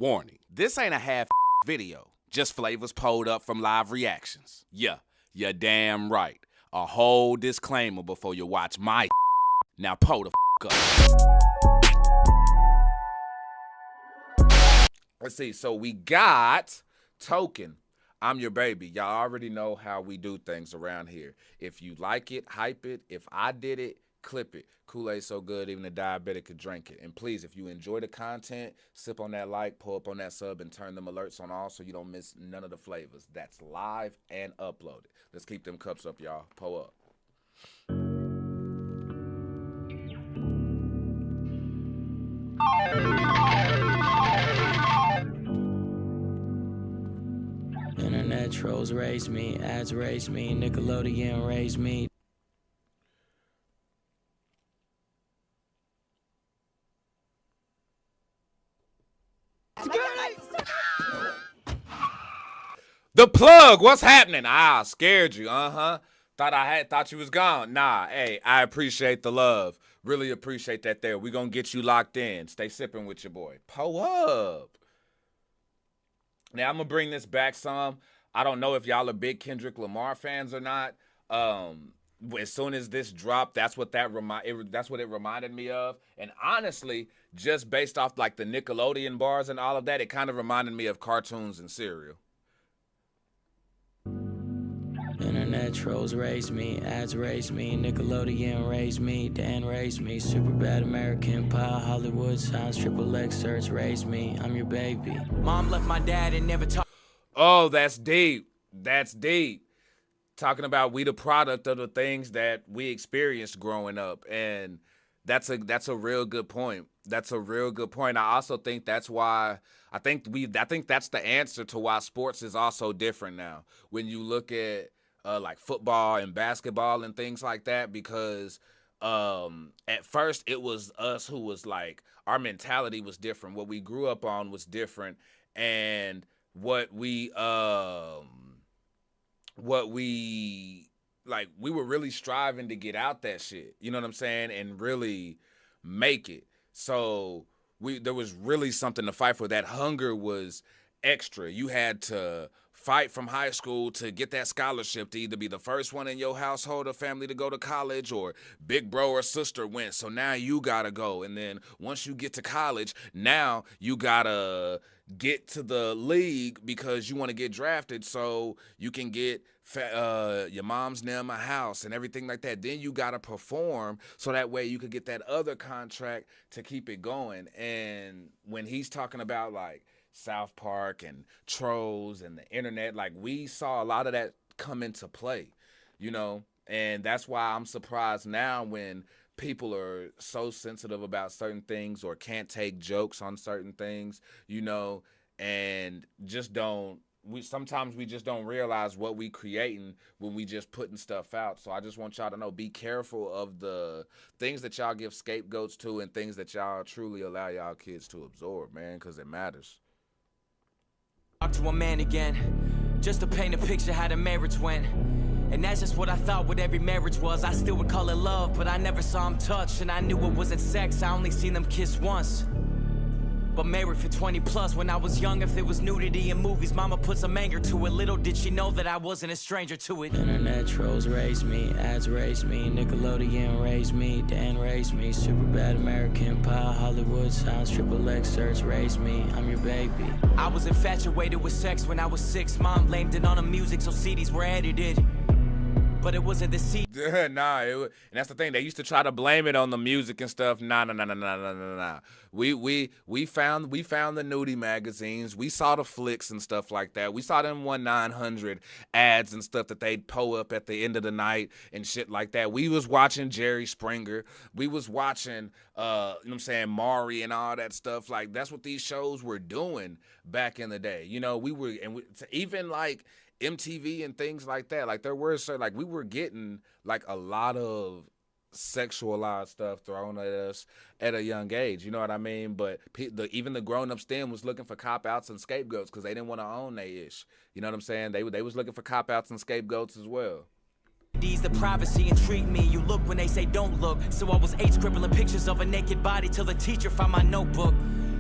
Warning, this ain't a half video, just flavors pulled up from live reactions. Yeah, you're damn right. A whole disclaimer before you watch my Now pull the up. Let's see, so we got Token, I'm Your Baby. Y'all already know how we do things around here. If you like it, hype it. If I did it, clip it. Kool-Aid so good, even a diabetic could drink it. And please, if you enjoy the content, sip on that like, pull up on that sub, and turn them alerts on all so you don't miss none of the flavors. That's live and uploaded. Let's keep them cups up, y'all. Pull up. Internet trolls raised me, ads raised me, Nickelodeon raised me. The plug, what's happening? Scared you, Thought you was gone. Nah, hey, I appreciate the love. Really appreciate that there. We gonna get you locked in. Stay sipping with your boy. Pull up. Now, I'm gonna bring this back some. I don't know if y'all are big Kendrick Lamar fans or not. As soon as this dropped, that's what it reminded me of. And honestly, just based off like the Nickelodeon bars and all of that, it kind of reminded me of cartoons and cereal. Internet trolls raised me, ads raised me, Nickelodeon raised me, Dan raised me, super bad American pie, Hollywood signs, XXX search raised me, I'm your baby. Mom left my dad and never talked. Oh, that's deep. That's deep. Talking about we the product of the things that we experienced growing up, and that's a real good point. That's a real good point. I also think that's why I think that's the answer to why sports is also different now. When you look at like football and basketball and things like that, because at first it was us who was like, our mentality was different. What we grew up on was different, and what we were really striving to get out that shit. You know what I'm saying? And really make it. So there was really something to fight for. That hunger was extra. You had to fight from high school to get that scholarship to either be the first one in your household or family to go to college, or big bro or sister went. So now you gotta go. And then once you get to college, now you gotta get to the league because you want to get drafted so you can get your mom's name a house and everything like that. Then you gotta perform so that way you could get that other contract to keep it going. And when he's talking about like South Park and trolls and the internet, like we saw a lot of that come into play, you know, and that's why I'm surprised now when people are so sensitive about certain things or can't take jokes on certain things, you know, and sometimes we just don't realize what we creating when we just putting stuff out. So I just want y'all to know, be careful of the things that y'all give scapegoats to and things that y'all truly allow y'all kids to absorb, man, because it matters. Talk to a man again, just to paint a picture how the marriage went. And that's just what I thought what every marriage was. I still would call it love, but I never saw them touch. And I knew it wasn't sex, I only seen them kiss once. But married for 20 plus, when I was young, if it was nudity in movies, mama put some anger to it. Little did she know that I wasn't a stranger to it. Internet trolls raised me, ads raised me, Nickelodeon raised me, Dan raised me, super bad American pie, Hollywood signs, XXX search raised me, I'm your baby. I was infatuated with sex when I was 6. Mom blamed it on the music so CDs were edited. But it wasn't the seat. And that's the thing. They used to try to blame it on the music and stuff. Nah. We found the nudie magazines. We saw the flicks and stuff like that. We saw them 1-900 ads and stuff that they'd pull up at the end of the night and shit like that. We was watching Jerry Springer. We was watching, you know what I'm saying, Maury and all that stuff. Like, that's what these shows were doing back in the day. You know, even like MTV and things like that, like there were certain, like we were getting like a lot of sexualized stuff thrown at us at a young age, you know what I mean? But even the grown-ups then was looking for cop-outs and scapegoats because they didn't want to own they ish, you know what I'm saying? They was looking for cop-outs and scapegoats as well. The privacy intrigued me. You look when they say don't look. So I was 8 scribbling pictures of a naked body till the teacher found my notebook.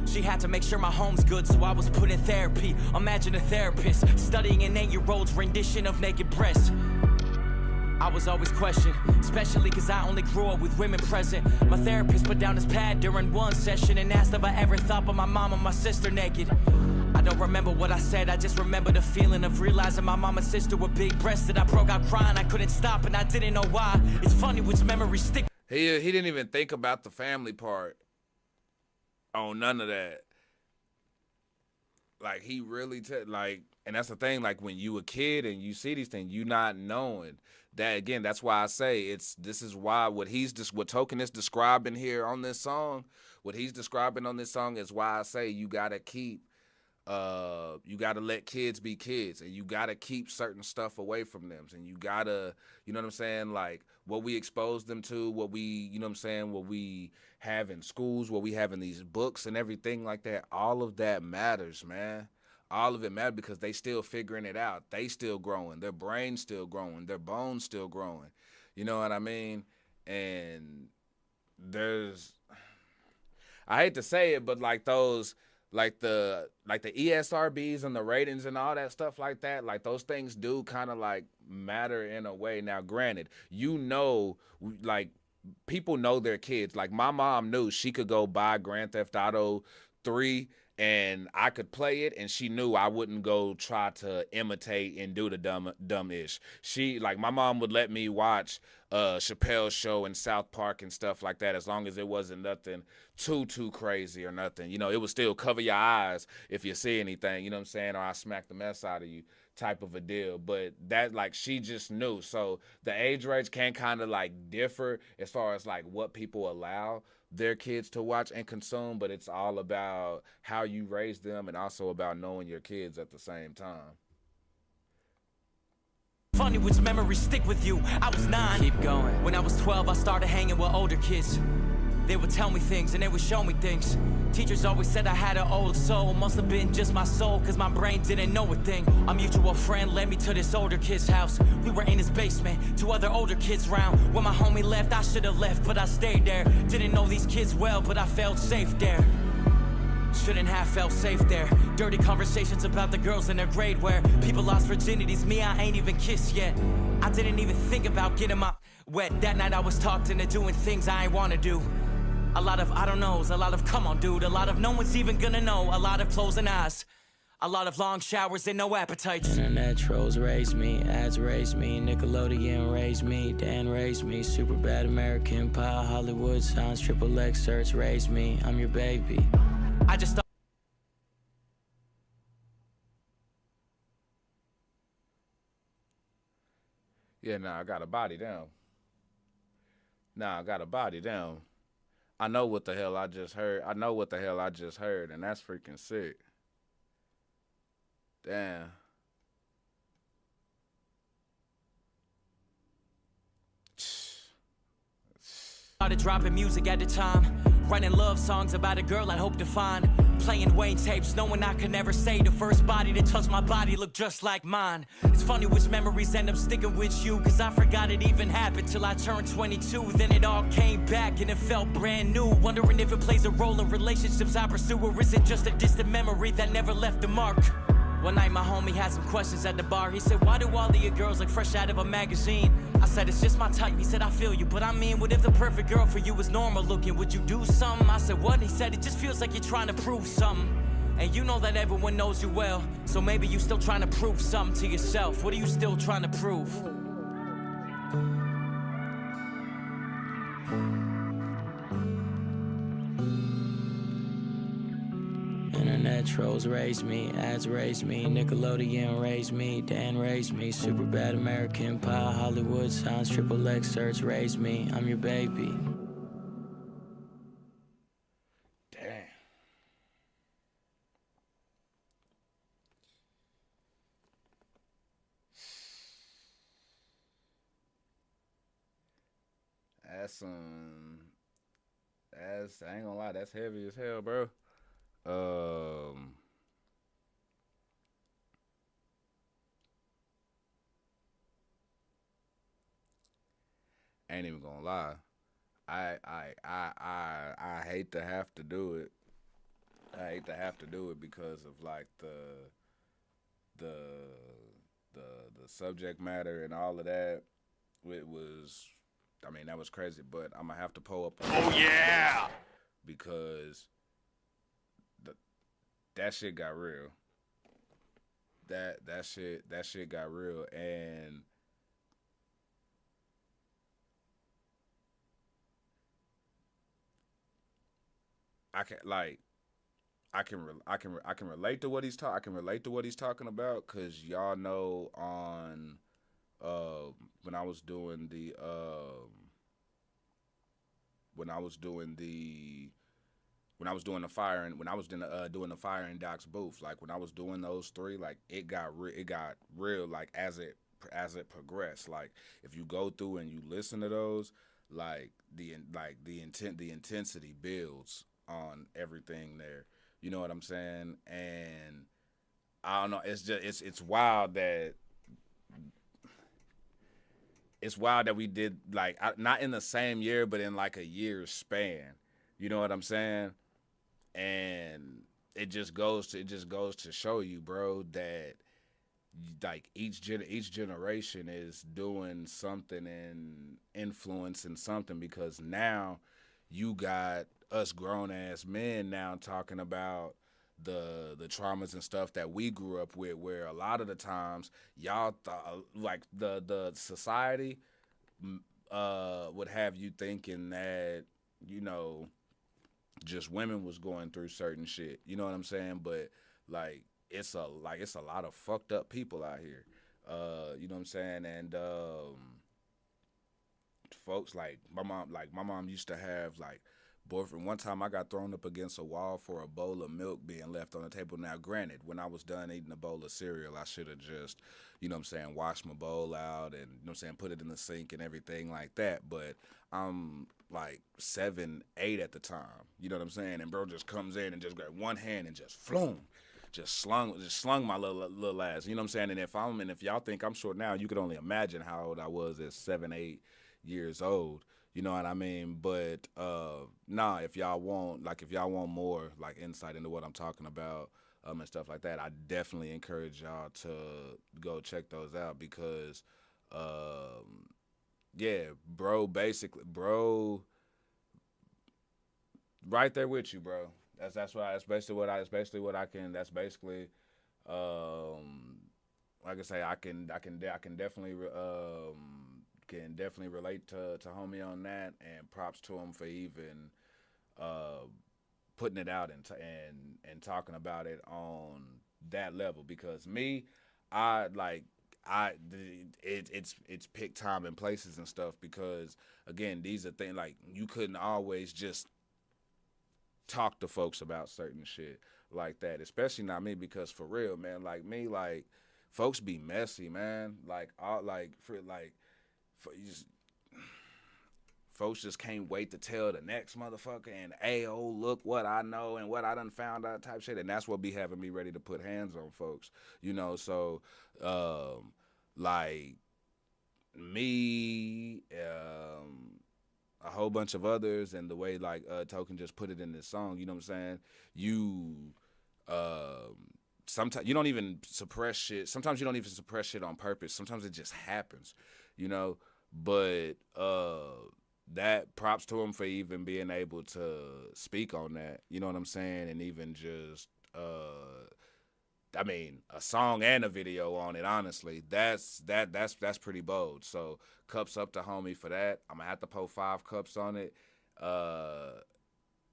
She had to make sure my home's good, so I was put in therapy. Imagine a therapist studying an 8-year-old's rendition of naked breasts. I was always questioned, especially cause I only grew up with women present. My therapist put down his pad during one session and asked if I ever thought about my mom and my sister naked. I don't remember what I said, I just remember the feeling of realizing my mom and sister were big breasted. I broke out crying, I couldn't stop and I didn't know why. It's funny which memories stick. He didn't even think about the family part on none of that. Like, he really, and that's the thing, like, when you a kid and you see these things, you not knowing that, again, that's why I say this is why what Token is describing here on this song, what he's describing on this song is why I say you gotta let kids be kids, and you gotta keep certain stuff away from them, and you gotta, you know what I'm saying, like, what we expose them to, what we, you know what I'm saying, what we have in schools, what we have in these books and everything like that, all of that matters, man. All of it matters because they still figuring it out. They still growing. Their brain's still growing. Their bones still growing. You know what I mean? And I hate to say it, but like those, like the ESRBs and the ratings and all that stuff like that, like those things do kind of like matter in a way. Now, granted, you know, like people know their kids. Like my mom knew she could go buy Grand Theft Auto 3 and I could play it, and she knew I wouldn't go try to imitate and do the dumb-ish. She, like, my mom would let me watch Chappelle's show and South Park and stuff like that, as long as it wasn't nothing too crazy or nothing. You know, it would still cover your eyes if you see anything, you know what I'm saying, or I smack the mess out of you type of a deal. But that, like, she just knew. So the age range can kind of, like, differ as far as, like, what people allow their kids to watch and consume, but it's all about how you raise them and also about knowing your kids at the same time. Funny which memories stick with you. I was 9. Keep going. When I was 12, I started hanging with older kids. They would tell me things and they would show me things. Teachers always said I had an old soul. Must have been just my soul, cause my brain didn't know a thing. A mutual friend led me to this older kid's house. We were in his basement, 2 other older kids round. When my homie left, I should've left, but I stayed there. Didn't know these kids well, but I felt safe there. Shouldn't have felt safe there. Dirty conversations about the girls in their grade where people lost virginities, me I ain't even kissed yet. I didn't even think about getting my wet. That night I was talked into doing things I ain't wanna do. A lot of I don't knows, a lot of come on dude, a lot of no one's even gonna know, a lot of closing eyes, a lot of long showers and no appetites. Internet trolls raised me, ads raised me, Nickelodeon raised me, Dan raised me, super bad American Pie, Hollywood signs, triple X search raised me, I'm your baby. I just thought Yeah, nah, I got a body down. I know what the hell I just heard. And that's freaking sick. Damn. started dropping music at the time, writing love songs about a girl I hope to find, playing Wayne tapes knowing I could never say the first body to touch my body looked just like mine. It's funny which memories end up sticking with you, cause I forgot it even happened till I turned 22. Then it all came back and it felt brand new, wondering if it plays a role in relationships I pursue, or is it just a distant memory that never left a mark. One night my homie had some questions at the bar. He said, why do all of your girls look fresh out of a magazine? I said, it's just my type. He said, I feel you, but I mean, what if the perfect girl for you is normal looking? Would you do something? I said, what? He said, it just feels like you're trying to prove something. And you know that everyone knows you well, so maybe you still trying to prove something to yourself. What are you still trying to prove? Internet trolls raised me, ads raised me, Nickelodeon raised me, Dan raised me, super bad American Pie, Hollywood signs, triple X search raised me, I'm your baby. Damn. I ain't gonna lie, that's heavy as hell, bro. Ain't even gonna lie. I hate to have to do it. I hate to have to do it because of like the the subject matter and all of that. It was, I mean, that was crazy. But I'm gonna have to pull up. Oh yeah, because the, that shit got real. That shit got real, and I can like I can relate to what I can relate to what he's talking about because y'all know on when I was doing the when I was doing the when I was doing the fire in Doc's booth, like when I was doing those three, like it got real, like as it progressed. Like if you go through and you listen to those, the intensity builds on everything there. You know what I'm saying? And I don't know. It's just it's wild that we did like not in the same year, but in like a year's span. You know what I'm saying? And it just goes to show you, bro, that like each generation is doing something and influencing something because now you got us grown ass men now talking about the traumas and stuff that we grew up with where a lot of the times y'all thought like the society would have you thinking that you know just women was going through certain shit. You know what I'm saying? But like it's a lot of fucked up people out here. You know what I'm saying? And folks like my mom used to have like boyfriend. One time I got thrown up against a wall for a bowl of milk being left on the table. Now granted, when I was done eating a bowl of cereal, I should have just, you know what I'm saying, washed my bowl out and you know what I'm saying, put it in the sink and everything like that. But I'm like 7, 8 at the time. You know what I'm saying? And bro just comes in and just got one hand and just floom. Just slung my little ass. You know what I'm saying? And if y'all think I'm short now, you could only imagine how old I was at 7, 8 years old. You know what I mean? But nah, if y'all want more like insight into what I'm talking about and stuff like that, I definitely encourage y'all to go check those out because yeah, bro, right there with you, bro. That's basically what I can. That's basically like I say, I can definitely relate to homie on that, and props to him for even uh, putting it out and talking about it on that level. Because me, I like it's pick time and places and stuff because again these are things like you couldn't always just talk to folks about certain shit like that, especially not me because for real, man, like me, like folks be messy, man. Like all you just, folks just can't wait to tell the next motherfucker and hey, oh look what I know and what I done found out type shit, and that's what be having me ready to put hands on folks, you know. So like me, a whole bunch of others, and the way like Token just put it in this song, you know what I'm saying? You sometimes you don't even suppress shit. Sometimes you don't even suppress shit on purpose. Sometimes it just happens, you know. But that props to him for even being able to speak on that. You know what I'm saying? And even just I mean, a song and a video on it. Honestly, that's pretty bold. So, cups up to homie for that. I'm gonna have to pour 5 cups on it.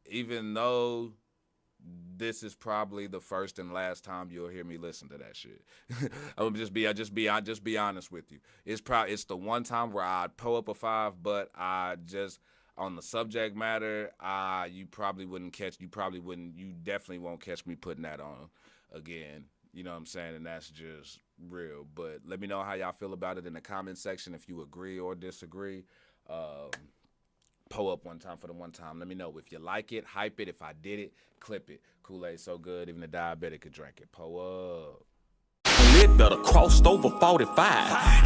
Even though this is probably the first and last time you'll hear me listen to that shit. I'll just be honest with you. It's the one time where I'd pull up a 5, but I just on the subject matter, you definitely won't catch me putting that on again. You know what I'm saying? And that's just real. But let me know how y'all feel about it in the comment section if you agree or disagree. Pull up one time for the one time. Let me know if you like it, hype it. If I did it, clip it. Kool-Aid so good, even the diabetic could drink it. Pull up. bit better, crossed over 45.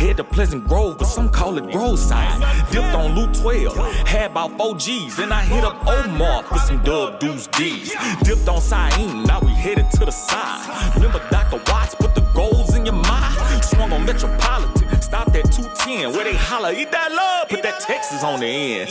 Head to Pleasant Grove, but some call it Groveside. Dipped on Loop 12, had about 4 G's. Then I hit up Omar for some Dub Deuce D's. Dipped on Syene, now we headed to the side. Remember Dr. Watts, put the goals in your mind. Swung on Metropolitan, stopped at 210, where they holler, eat that love, put that Texas on the end.